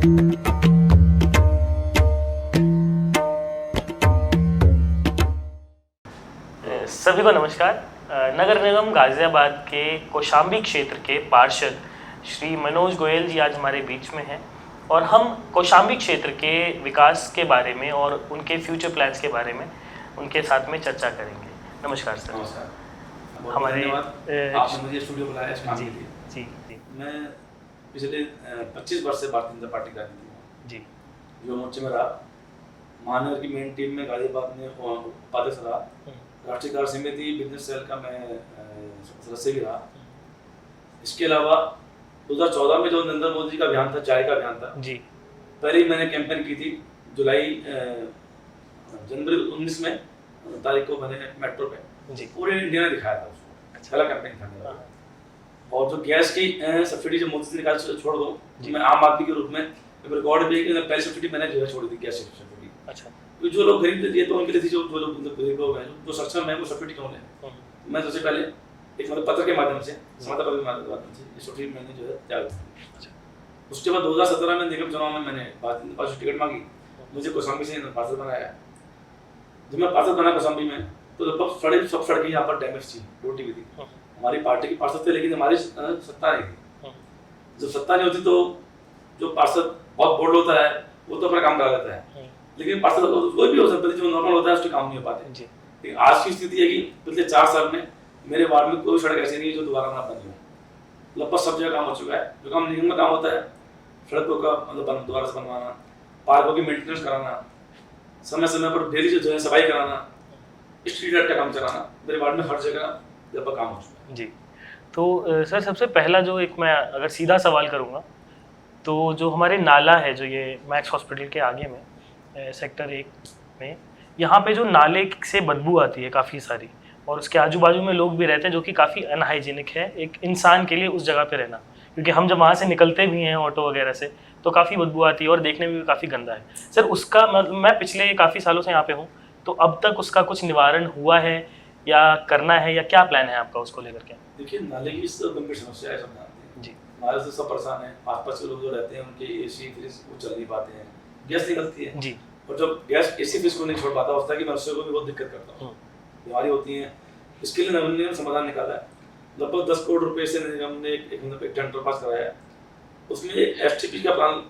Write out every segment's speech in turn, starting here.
सभी को नमस्कार। नगर निगम गाजियाबाद के कौशाम्बी क्षेत्र के पार्षद श्री मनोज गोयल जी आज हमारे बीच में हैं और हम कौशाम्बी क्षेत्र के विकास के बारे में और उनके फ्यूचर प्लान्स के बारे में उनके साथ में चर्चा करेंगे। नमस्कार सर। नमस्कार। हमारे आपने मुझे स्टूडियो बुलाया इस काम के लिए। जी जी। मैं पिछले 25 वर्ष से भारतीय जनता पार्टी का राजनीति हूँ जी। युवा मोर्चे में रहा, महानगर की मेन टीम में गाजियाबाद में उपाध्यक्ष रहा, राष्ट्रीय कार्य समिति बिजनेस सेल का मैं सदस्य भी रहा। इसके अलावा 2014 में जो नरेंद्र मोदी जी का अभियान था, चाय का अभियान था जी, पहले ही मैंने कैंपेन की थी। जनवरी 19 में तारीख को मैंने मेट्रो पे जी, पूरे इंडिया ने दिखाया था उसको। पहला कैंपेन था मेरा। और जो गैस की सब्सिडी जो मोदी जी ने कहा छोड़ दो, मैं आम आदमी के रूप में रिकॉर्ड भी है कि पहली सब्सिडी मैंने जो है छोड़ दी, गैस सब्सिडी। अच्छा। तो जो लोग गरीब थे तो उनके लिए थी, जो लोग गरीब लोग हैं जो सक्षम है वो सब्सिडी क्यों लें। मैं सबसे पहले एक मतलब पत्र के माध्यम से, समाचार पत्र के माध्यम से ये सब्सिडी मैंने जो है त्याग दी। उसके बाद 2017 में निगम चुनाव में मैंने पार्टी टिकट मांगी, मुझे कौशाम्बी से पार्षद बनाया। जब मैं पार्षद बना कौशाम्बी में तो लगभग सब सड़कें यहाँ पर डैमेज थी, टूटी हुई थी। हमारी पार्टी के पार्षद थे लेकिन हमारी सत्ता नहीं थी। जब सत्ता नहीं होती तो जो पार्षद बहुत बोल्ड होता है वो तो अपना काम करा लेता है, लेकिन पार्षद कोई भी हो सकता है जो नॉर्मल होता है उसके काम नहीं हो पाते। लेकिन आज की स्थिति है कि पिछले 4 साल में मेरे वार्ड में कोई सड़क ऐसी नहीं है जो दोबारा ना बनी हो। लगभग सब जगह काम हो चुका है। जो काम निगम में काम होता है, सड़कों का मतलब दोबारा से बनवाना, पार्कों की मेंटेनेंस कराना, समय समय पर डेली जो है सफाई कराना, स्ट्रीट लाइट का काम चलाना, मेरे वार्ड में हर जगह लगभग काम हो चुका है। जी। तो सर सबसे पहला जो एक मैं अगर सीधा सवाल करूँगा तो जो हमारे नाला है, जो ये मैक्स हॉस्पिटल के आगे में सेक्टर 1 में, यहाँ पे जो नाले से बदबू आती है काफ़ी सारी, और उसके आजू बाजू में लोग भी रहते हैं जो कि काफ़ी अनहाइजीनिक है एक इंसान के लिए उस जगह पे रहना, क्योंकि हम जब वहाँ से निकलते भी हैं ऑटो वगैरह से तो काफ़ी बदबू आती है और देखने में भी काफ़ी गंदा है। सर उसका मैं पिछले काफ़ी सालों से यहाँ पे हूँ, तो अब तक उसका कुछ निवारण हुआ है या करना है या क्या प्लान है आपका उसको लेकर के? देखिए, नाले की गंभीर समस्या है, सब जानते हैं जी। नाले से सब परेशान है। आसपास के लोग जो रहते हैं उनके एसी फ्रिज वो चल नहीं पाते हैं, गैस निकलती है जी। और जब गैस एसी फ्रिज को नहीं छोड़ पाता होता है कि मनुष्य को भी बहुत दिक्कत करता है, बीमारी होती है। इसके लिए निगम ने समाधान निकाला है। लगभग 10 करोड़ रुपए से निगम ने एक टेंडर पास कराया है। उसमें एक एसटीपी का प्लान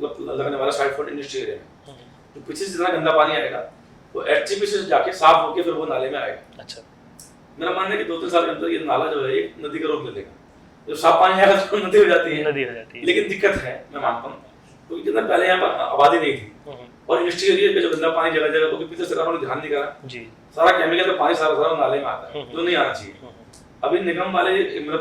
लगने वाला साइड फॉर इंडस्ट्री एरिया में, जो पीछे से जितना गंदा पानी आएगा वो एसटीपी से जाके साफ होके फिर वो नाले में आएगा। अच्छा। मेरा मानना है कि 2-3 साल के अंदर ये नाला जो है एक नदी का रूप ले लेगा। जब साफ पानी आएगा तो नदी हो जाती है, लेकिन दिक्कत है, मैं मानता हूँ, क्योंकि जितना पहले यहाँ पर आबादी नहीं थी और इंडस्ट्री एरिया का जो गंदा पानी जगह जगह, क्योंकि पिछले सरकार ने ध्यान नहीं करा जी, सारा केमिकल का पानी सारा नाले में आता है जो नहीं आना चाहिए। अभी निगम वाले मतलब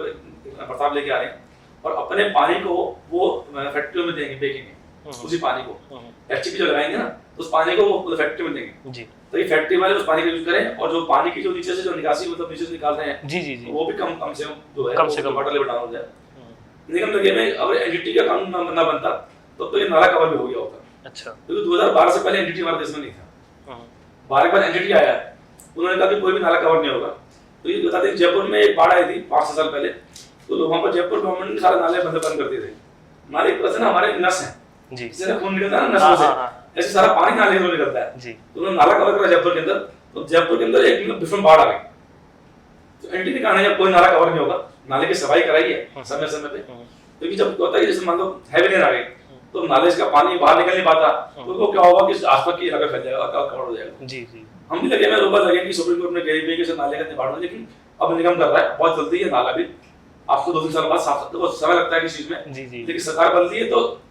प्रस्ताव लेके आ रहे हैं और अपने पानी को वो फैक्ट्रियों में देंगे, बेचेंगे उसी पानी को। एचटीपी जो लगाएंगे ना तो उस पानी को वो फैक्ट्री में देंगे जी, तो ये फैक्ट्री वाले उस पानी का यूज करें और जो पानी की जो नीचे से जो निकासी मतलब नीचे से निकाल रहे हैं जी जी जी, वो भी कम से कम जो है कम से कम वाटर लेवल डाउन हो जाए। निगम लगे में अगर एनजीटी का कानून ना बनता तो ये नाला कवर भी हो गया होता। अच्छा। क्योंकि 2012 से पहले एनजीटी हमारे देश में नहीं था। 12 के बाद एनजीटी आया, उन्होंने कहा कि कोई भी नाला कवर नहीं होगा। तो ये बताते हैं जयपुर में एक बाढ़ आई थी 5 साल पहले, तो वहाँ पर जयपुर गवर्नमेंट ने सारे नाले बंद कर दिए थे। नाले एक तरह से ना हमारे नस हैं जी, जिससे खून निकलता है ना नसों से, ऐसे सारा पानी नाले में निकलता है जी। तो उन्होंने नाला कवर करा जयपुर के अंदर, तो जयपुर के अंदर एक भीषण बाढ़ आ गई। तो एनजीटी ने कहा नहीं कोई नाला कवर नहीं होगा, नाले की सफाई कराइए समय समय पे, क्योंकि जब होता है जैसे मान लो हैवी रेन आ गई तो नाले का पानी बाहर निकल नहीं पाता, तो वो क्या होगा कि आसपास की इलाका फैल जाएगा और कवर हो जाएगा जी जी। हम भी लगे, मैं रोका लगे कि सुप्रीम कोर्ट ने गरीबी के नाले का निवारण, लेकिन अब निगम कर रहा है, बहुत जल्दी है नाला भी आपको 2-3 साल बाद साफ, तो समय लगता है किस चीज में जी जी, लेकिन सरकार बदली है तो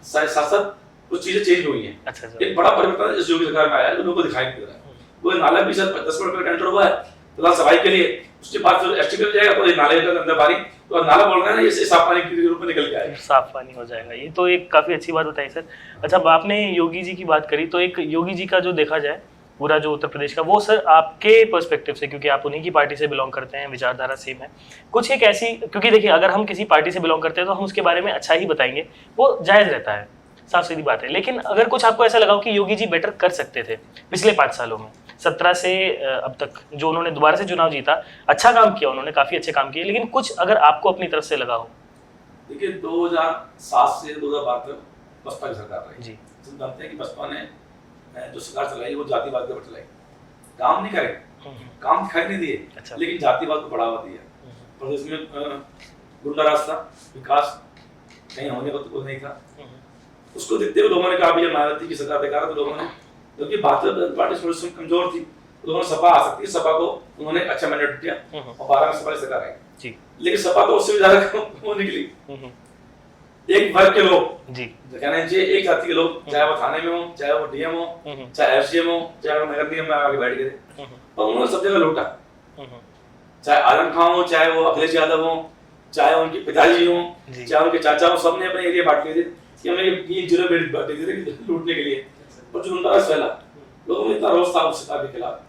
साथ साथ कुछ चीजें चेंज हुई हैं। अच्छा, एक बड़ा परिवर्तन इस योगी सरकार में आया है जो लोगों को दिखाई नहीं दे रहा है। वो नाला भी सर 10 करोड़ का टेंडर हुआ है फिलहाल सफाई के लिए, उसके बाद फिर एस्टिमेट जाएगा तो नाले के अंदर पानी, तो नाला बोल रहे हैं ना ये साफ पानी के रूप में निकल के आएगा, साफ पानी हो जाएगा। ये तो एक काफी अच्छी बात बताई सर। अच्छा, आपने योगी जी की बात करी, तो एक योगी जी का जो देखा जाए पूरा जो उत्तर प्रदेश का, वो सर आपके पर्सपेक्टिव से, क्योंकि आप उन्हीं की पार्टी से बिलोंग करते हैं, विचारधारा सेम है, कुछ एक ऐसी, क्योंकि देखिए अगर हम किसी पार्टी से बिलोंग करते हैं तो हम उसके बारे में अच्छा ही बताएंगे, वो जायज़ रहता है, साफ सीधी बात है। लेकिन अगर कुछ आपको ऐसा लगा कि योगी जी बेटर कर सकते थे पिछले 5 सालों में, 17 से अब तक जो उन्होंने दोबारा से चुनाव जीता, अच्छा काम किया उन्होंने, काफ़ी अच्छे काम किए, लेकिन कुछ अगर आपको अपनी तरफ से लगा हो? देखिए 2007 से 2012 तक बसपा की सरकार रही। जी। तो जानते हैं कि बसपा ने जो सरकार चलाई वो जातिवाद के ऊपर चलाई, काम नहीं करे, काम दिखाई नहीं दिए, अच्छा। लेकिन जातिवाद को बढ़ावा दिया। प्रदेश में गुंडा राज था, विकास कहीं होने को तो नहीं था। उसको देखते हुए लोगों ने कहा भैया मायावती की सरकार बेकार है, तो लोगों ने, क्योंकि भारतीय जनता पार्टी थोड़ी सी कमजोर थी, तो लोगों ने सपा आ सकती है, सपा को उन्होंने अच्छा मैंडेट दिया और 12 में सपा की सरकार आई। लेकिन सपा तो उससे भी ज्यादा वो निकली। एक वर्ग के लोग जी कहना चाहिए, एक जाति के लोग, चाहे वो थाने में हो, चाहे वो डीएम हो, चाहे एसडीएम हो, चाहे वो नगर निगम में आके बैठ गए, तो उन्होंने सब जगह लूटा। चाहे आजम खान हो, चाहे वो अखिलेश यादव हो, चाहे उनके पिताजी हो, चाहे उनके चाचा हो, सबने अपने एरिया बांट लिए थे कि हमें ये 0 बेड बांटे थे लूटने के लिए। और जो उनका फैला लोगों में इतना रोष था उस सरकार के खिलाफ।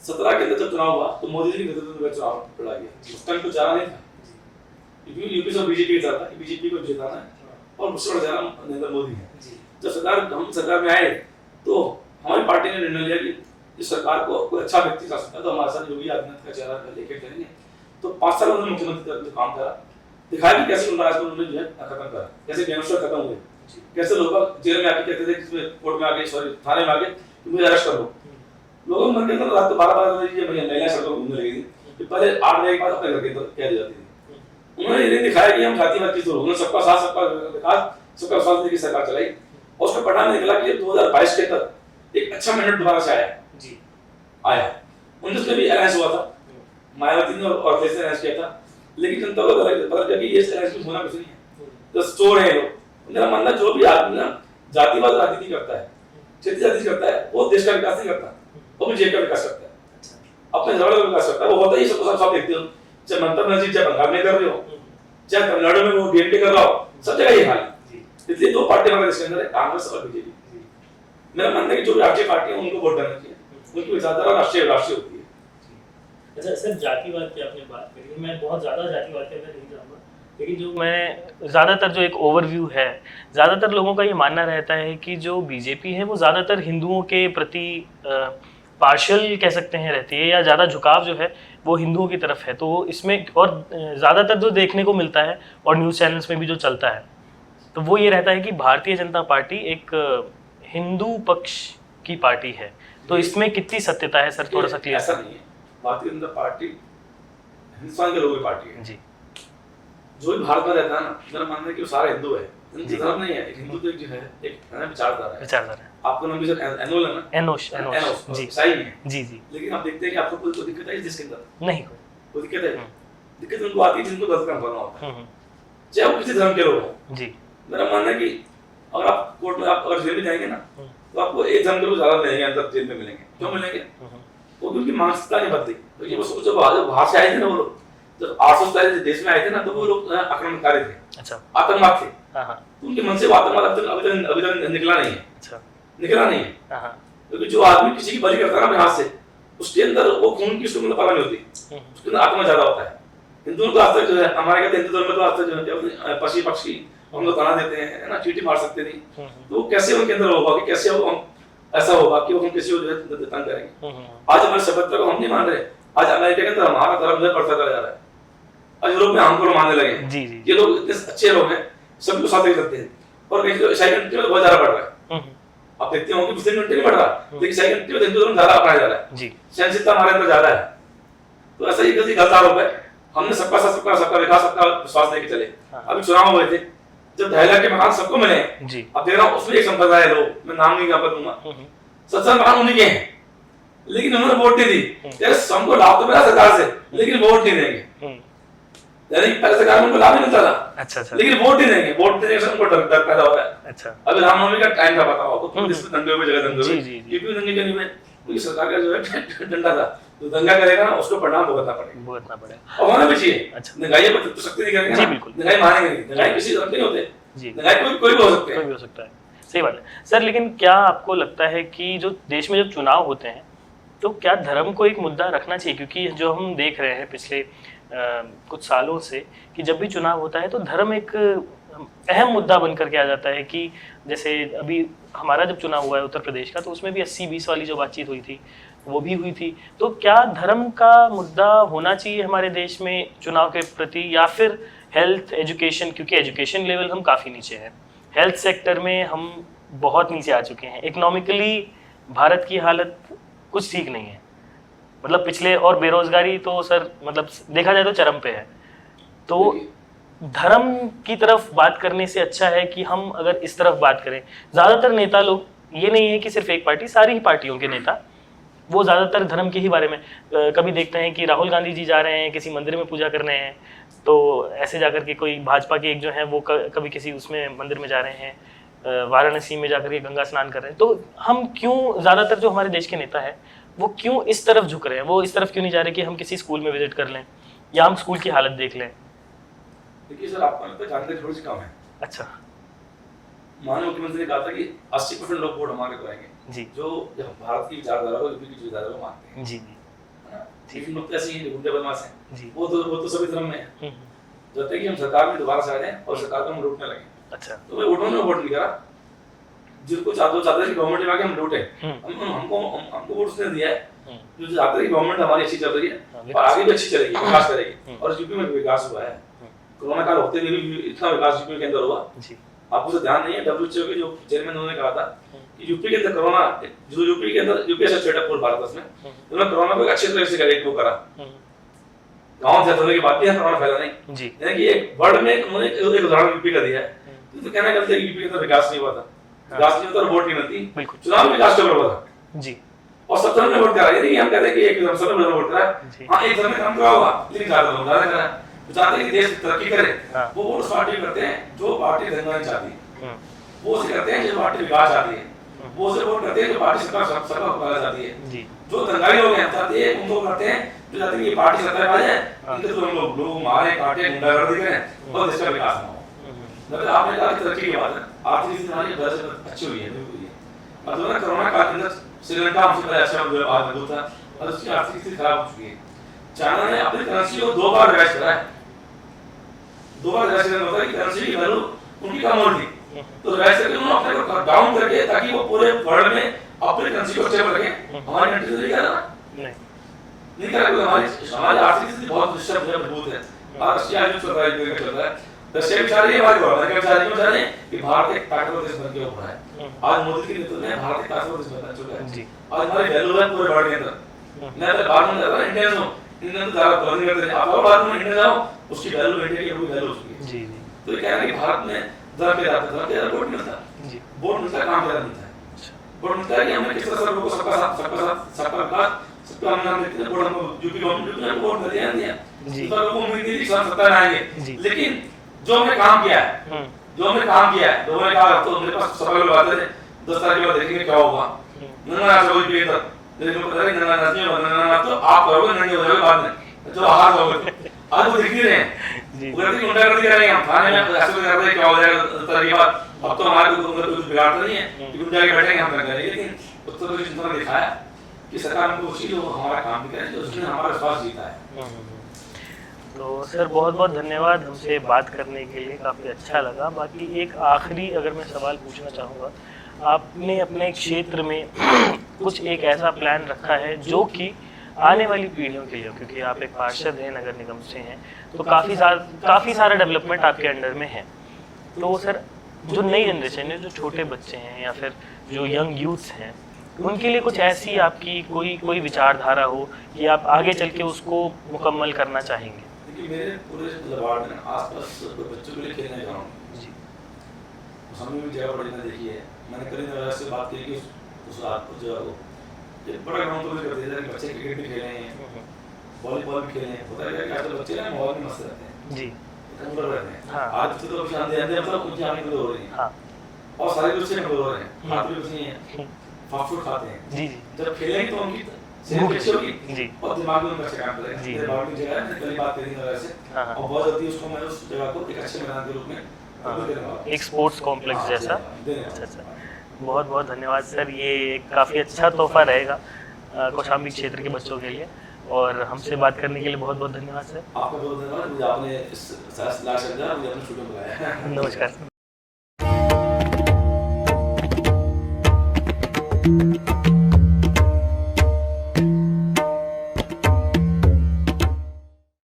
17 के अंदर जब चुनाव हुआ तो मोदी जी के नेतृत्व में चुनाव लड़ा गया। उस टाइम तो चारा नहीं था, यूपी से बीजेपी के साथ था, बीजेपी को जिताना है और उससे बड़ा चारा नरेंद्र मोदी है। जब हम सरकार में आए तो हमारी पार्टी ने निर्णय लिया कि इस सरकार को कोई अच्छा व्यक्ति चला सकता है, तो हमारे साथ योगी आदित्यनाथ का चेहरा लेकर चलेंगे। तो 5 साल उन्होंने मुख्यमंत्री का काम करा, दिखाया कि कैसे गुंडाराज को उन्होंने जो है खत्म करा, कैसे गैंगस्टर खत्म हुए, कैसे लोग जेल में आके कहते थे कि कोर्ट में आके सॉरी थाने में आके मुझे अरेस्ट कर लो। लोगों मन के अंदर रात को 12 बजे ये महिलाएं सड़कों पर घूमने लगी थी, पहले 8 बजे के बाद अपने घर के अंदर कैद हो जाती थी। उन्होंने ये दिखाया कि हम जातिवाद की उन्होंने सबका साथ सबका विकास सबका विश्वास की सरकार चलाई और उसका परिणाम निकला कि 2022 के तक एक अच्छा मैंडेट दोबारा से आया। 19 में भी अलायंस हुआ था, मायावती ने और अखिलेश ने अलायंस किया था, लेकिन जनता को पता चला कि ये अलायंस में होना कुछ नहीं है, तो चोर है लोग। मेरा मानना जो भी आदमी ना जातिवाद राजनीति करता है, क्षेत्रीय राजनीति करता है, वो देश का विकास नहीं करता, वो भी जेब का विकास करता है, अपने जड़ का विकास करता है। वो होता ही सबको सब देखते हो, चाहे ममता बनर्जी चाहे बंगाल में कर रहे हो, चाहे तमिलनाडु में वो डीएमके कर रहा हो, सब जगह ये हाल है। इसलिए 2 पार्टी हमारे देश के अंदर है, कांग्रेस और बीजेपी। मेरा मानना है कि जो राष्ट्रीय पार्टी है उनको वोट देना चाहिए, उनकी विचारधारा राष्ट्रीय होती है। अच्छा सर, जातिवाद की आपने बात करी, मैं बहुत ज़्यादा जातिवाद के अंदर नहीं जाऊँगा, लेकिन जो मैं ज़्यादातर जो एक ओवरव्यू है, ज़्यादातर लोगों का ये मानना रहता है कि जो बीजेपी है वो ज़्यादातर हिंदुओं के प्रति पार्शियल कह सकते हैं रहती है, या ज़्यादा झुकाव जो है वो हिंदुओं की तरफ है। तो इसमें और ज़्यादातर जो देखने को मिलता है और न्यूज़ चैनल्स में भी जो चलता है तो वो ये रहता है कि भारतीय जनता पार्टी एक हिंदू पक्ष की पार्टी है। तो इसमें कितनी सत्यता है सर, थोड़ा सा क्लियर। ऐसा नहीं है, भारतीय जनता पार्टी हिंदुस्तान के लोगों की पार्टी है जी। जो भी भारत में रहता है ना, मेरा मानना है कि वो सारा हिंदू है, हिंदू धर्म नहीं है। एक हिंदू तो जो है एक विचारधारा है। आपको नाम भी सर एनोल है ना, एनोश जी ईसाई नहीं है जी जी। लेकिन आप देखते हैं कि आपको कोई दिक्कत है जिसके अंदर नहीं कोई दिक्कत है, दिक्कत उनको आती है जिनको गलत काम करना होता है, चाहे वो किसी धर्म के लोग हो जी। मेरा मानना है कि अगर आप कोर्ट में आप अगर जेल में जाएंगे ना तो आपको एक धर्म के लोग ज्यादा मिलेंगे, अंदर जेल में मिलेंगे। क्यों मिलेंगे? वो उनकी मानसिकता नहीं बदली, क्योंकि वो सोचो बाहर से आए थे ना, वो लोग जब 800 देश में आए थे ना तो वो लोग आक्रमणकारी थे, अच्छा आतंकवाद थे। तो उनके मन से वो आतंकवाद अभी तक निकला नहीं है, अच्छा निकला नहीं है। क्योंकि जो आदमी किसी की बलि करता है ना अपने हाथ से, उसके अंदर वो खून की उसको परवाह नहीं होती, उसके अंदर आत्मा ज्यादा होता है। हिंदुओं का आज तक जो है, हमारे कहते हिंदू धर्म में तो आज तक जो है पशु पक्षी हम लोग तना देते हैं ना, चींटी मार सकते नहीं, तो कैसे उनके अंदर होगा कि कैसे वो ऐसा होगा कि वो हम किसी को तंग करेंगे। आज हमारे सभ्यता को हम नहीं मान रहे, आज अमेरिका के अंदर हमारा धर्म जो है बढ़ता चला जा रहा है, आज यूरोप में हमको मानने लगे जी जी। ये लोग इतने अच्छे लोग हैं, सबको साथ ही करते हैं, और ईसाई कंट्री में बहुत ज्यादा बढ़ रहा है। आप देखते होंगे मुस्लिम कंट्री में बढ़ रहा है, लेकिन ईसाई कंट्री में हिंदू धर्म ज्यादा अपनाया जा रहा है जी, सहनशीलता हमारे अंदर ज्यादा है। तो ऐसा ही गलत आरोप है, हमने सबका साथ सबका विकास सबका विश्वास लेके चले। अभी चुनाव हुए थे, जब 2.5 लाख के मकान सबको मिले जी, अब देख रहा हूँ उसमें एक संप्रदाय है लोग, मैं नाम नहीं दूंगा, 7 मकान उन्हीं के हैं, लेकिन उन्होंने वोट नहीं दी। यार हमको लाभ तो मिला सरकार से, लेकिन वोट नहीं देंगे। यानी पहले सरकार में उनको लाभ नहीं मिलता था, अच्छा, लेकिन वोट नहीं देंगे, वोट देने से उनको डर पैदा हो रहा है। अच्छा, अभी रामनवमी का टाइम था, पता होगा तो इसमें दंगे हुए, जगह दंगे हुए, ये भी दंगे के नहीं हुए, क्योंकि सरकार का जो है डंडा था, तो दंगा करेगा ना उसको परिणाम भुगतना पड़ेगा, और होना भी चाहिए। अच्छा, महंगाई पर तो सख्ती नहीं करेंगे, महंगाई मानेंगे नहीं, महंगाई किसी धर्म के नहीं होते जी, महंगाई कोई भी हो सकता है। सही बात है सर, लेकिन क्या आपको लगता है कि जो देश में जब चुनाव होते हैं तो क्या धर्म को एक मुद्दा रखना चाहिए? क्योंकि जो हम देख रहे हैं पिछले कुछ सालों से कि जब भी चुनाव होता है तो धर्म एक अहम मुद्दा बनकर के आ जाता है। कि जैसे अभी हमारा जब चुनाव हुआ है उत्तर प्रदेश का, तो उसमें भी 80-20 वाली जो बातचीत हुई थी वो भी हुई थी। तो क्या धर्म का मुद्दा होना चाहिए हमारे देश में चुनाव के प्रति, या फिर हेल्थ एजुकेशन, क्योंकि एजुकेशन लेवल हम काफ़ी नीचे हैं, हेल्थ सेक्टर में हम बहुत नीचे आ चुके हैं। इकोनॉमिकली भारत की हालत कुछ ठीक नहीं है, मतलब पिछले, और बेरोजगारी तो सर मतलब देखा जाए तो चरम पे है। तो धर्म की तरफ बात करने से अच्छा है कि हम अगर इस तरफ बात करें, ज़्यादातर नेता लोग, ये नहीं है कि सिर्फ एक पार्टी, सारी ही पार्टियों के नेता वो ज़्यादातर धर्म के ही बारे में, कभी देखते हैं कि राहुल गांधी जी जा रहे हैं किसी मंदिर में पूजा करने हैं, तो ऐसे जाकर के कोई भाजपा के एक जो है वो कभी किसी उसमें मंदिर में जा रहे हैं, वाराणसी में जाकर के गंगा स्नान कर रहे हैं। तो हम क्यों, ज़्यादातर जो हमारे देश के नेता है वो क्यों इस तरफ झुक रहे हैं, वो इस तरफ क्यों नहीं जा रहे कि हम किसी स्कूल में विजिट कर लें या हम स्कूल की हालत देख लें? देखिए सर, आपको लगता है जानकारी थोड़ी सी कम है। अच्छा। माननीय मुख्यमंत्री ने कहा था कि 80% लोग वोट हमारे को आएंगे जी। जो भारत की विचारधारा को, यूपी की विचारधारा को मानते हैं। जी लेकिन लोग ऐसे ही गुंडे बदमाश हैं जी। वो तो सभी धर्म में है। जब तक कि हम सरकार में दोबारा से आ जाए और सरकार को हम लूटने लगे, अच्छा, तो भाई वोटों ने वोट नहीं करा, जिनको चाहते हैं कि गवर्नमेंट में आके हम लूटे, हमको वोट उसने दिया है जो चाहते हैं कि गवर्नमेंट हमारी अच्छी चल रही है और आगे भी अच्छी चलेगी, विकास करेगी। और यूपी में विकास हुआ है, कोरोना काल होते हुए भी इतना विकास यूपी के अंदर हुआ। आपको तो ध्यान नहीं है, डब्ल्यूएचओ के जो चेयरमैन उन्होंने कहा था कि यूपी के अंदर कोरोना, जो यूपी के अंदर, यूपी से स्टेट पूरे भारत में उन्होंने कोरोना को अच्छे तरह से करा। गांव से होने के बाद भी कोरोना फैला नहीं जी, यानी कि एक वर्ड में उन्होंने एक उदाहरण यूपी का दिया है। तो कहना गलत है कि यूपी के अंदर विकास नहीं हुआ था, विकास नहीं होता, वोट नहीं मिलती, चुनाव में विकास कब हुआ था जी, और 17 में वोट करा। यानी हम कहते हैं कि एक 17 में वोट करा, हां एक समय काम करा होगा, लेकिन ज्यादा लोग ज्यादा करा, चाहते हैं कि देश तरक्की करे, वो वोट पार्टी करते हैं जो पार्टी धंधा नहीं चाहती है, वो उसे करते हैं जो पार्टी विकास चाहती है, वो उसे वोट करते हैं जो पार्टी सरकार करना चाहती है। जो दंगाई लोग हैं चाहते हैं उनको करते हैं जो चाहते हैं कि पार्टी सरकार आ जाए, इनके तो हम लोग मारे काटे गुंडागर्दी करें और देश का विकास ना हो। मतलब आपने कहा कि तरक्की की बात है, आर्थिक स्थिति हमारी बहुत अच्छी हुई है, बिल्कुल हुई है। और जो कोरोना काल के अंदर श्रीलंका हमसे पहले अच्छा मजबूत था और उसकी आर्थिक स्थिति खराब हो चुकी है। चाइना ने अपनी करेंसी को 2 बार रिवाइज करा है, 2 बार रिवाइज करना होता है कि करेंसी की वैल्यू उनकी कम हो रही, तो रिवाइज करके उन्होंने अपने को डाउन करके ताकि वो पूरे वर्ल्ड में अपनी करेंसी को स्टेबल रखें। हमारी कंट्री तो नहीं कर रहा, नहीं कर रहा, हमारी आर्थिक स्थिति बहुत मजबूत है। और रशिया जो चल रहा है, रशिया भी चाह रही है, हमारी गवर्नमेंट भी चाह रही है कि भारत एक ताकतवर देश बन के उभरा है। आज मोदी के नेतृत्व में भारत एक ताकतवर देश बन चुका है। आज हमारी वैल्यू है पूरे वर्ल्ड के अंदर। मैं तो बात नहीं कर रहा इंडियन हूं, इंडियन तो ज्यादा गवर्निंग करते हैं, आप और बात में इंडियन जाओ, उसकी वैल्यू इंडिया की वैल्यू हो चुकी है जी। तो ये कह रहा है कि भारत में धर्म के आधार पर वोट मिलता है, वोट मिलता है, काम ज्यादा मिलता है, वोट मिलता है कि हमने किस तरह से लोगों को सबका साथ, सबका विकास, सबका नाम देते हैं। वोट हमको यूपी गवर्नमेंट ने वोट दिया जी, तो लोगों को उम्मीद थी कि सत्ता में आएंगे, लेकिन जो हमने काम किया है, जो हमने काम किया है, लोगों ने कहा तो मेरे पास सवाल लोग आते थे 10 तारीख के बाद देखेंगे क्या होगा, नन्ना से कोई बेहतर, लेकिन पता है नन्ना नहीं होगा, तो आप करोगे नहीं हो जाएगा बाद में, जो हार होगा। आज वो दिख नहीं रहे हैं, वो कहते हैं उल्टा कर दिया रहे हैं, हम थाने में ऐसे कर रहे हैं क्या हो जाएगा 10 तारीख के बाद, अब तो हमारे को कुछ बिगाड़ता नहीं है कि उन जाके बैठेंगे हम कर करेंगे। लेकिन उत्तर प्रदेश ने दिखाया कि सरकार हमको उसी जो हमारा काम भी करे, उसने हमारा विश्वास जीता है। तो सर बहुत बहुत धन्यवाद हमसे बात करने के लिए, काफ़ी अच्छा लगा। बाकी एक आखिरी अगर मैं सवाल पूछना चाहूँगा, आपने अपने क्षेत्र में कुछ एक ऐसा प्लान रखा है जो कि आने वाली पीढ़ियों के लिए, क्योंकि आप एक पार्षद हैं, नगर निगम से हैं, तो काफ़ी सारा डेवलपमेंट आपके अंडर में है, तो सर जो नई जनरेशन है, जो छोटे बच्चे हैं या फिर जो यंग यूथ्स हैं, उनके लिए कुछ ऐसी आपकी कोई विचारधारा हो कि आप आगे चल के उसको मुकम्मल करना चाहेंगे? देखिए मेरे पूरे वार्ड में आसपास बच्चों के लिए खेलने ग्राउंड जी, सामने भी जगह बड़ी ना देखी है, मैंने करीब नगर से बात की कि उस रात को जो है एक बड़ा ग्राउंड तो मुझे करते हैं कि बच्चे क्रिकेट भी खेलें हैं, वॉलीबॉल भी खेलें हैं। होता है कि आजकल बच्चे ना माहौल में मस्त रहते हैं जी, कंट्रोल रहते हैं। हाँ। आज तो अभी आंधे मतलब उनकी आंखें बंद हो रही हैं। हाँ। और सारे बच्चे कंट्रोल हो रहे हैं, खाते भी कुछ नहीं है, फास्ट फूड खाते हैं जी जी, जब खेलेंगे तो उनकी सेहत अच्छी होगी जी, और दिमाग में उनका अच्छा काम करेगा जी। दिमाग की जगह है, कल बात करेंगे वैसे, और बहुत जल्दी उसको मैं उस जगह को एक अच्छे मैदान के रूप में एक स्पोर्ट्स कॉम्प्लेक्स जैसा। अच्छा, बहुत बहुत धन्यवाद सर, ये काफ़ी अच्छा तोहफा रहेगा कौशाम्बी क्षेत्र के बच्चों के लिए, और हमसे बात करने के लिए बहुत बहुत धन्यवाद सर। आपका बहुत धन्यवाद, मुझे आपने इस लाश समझा, मुझे अपने स्टूडियो बुलाया। नमस्कार सर।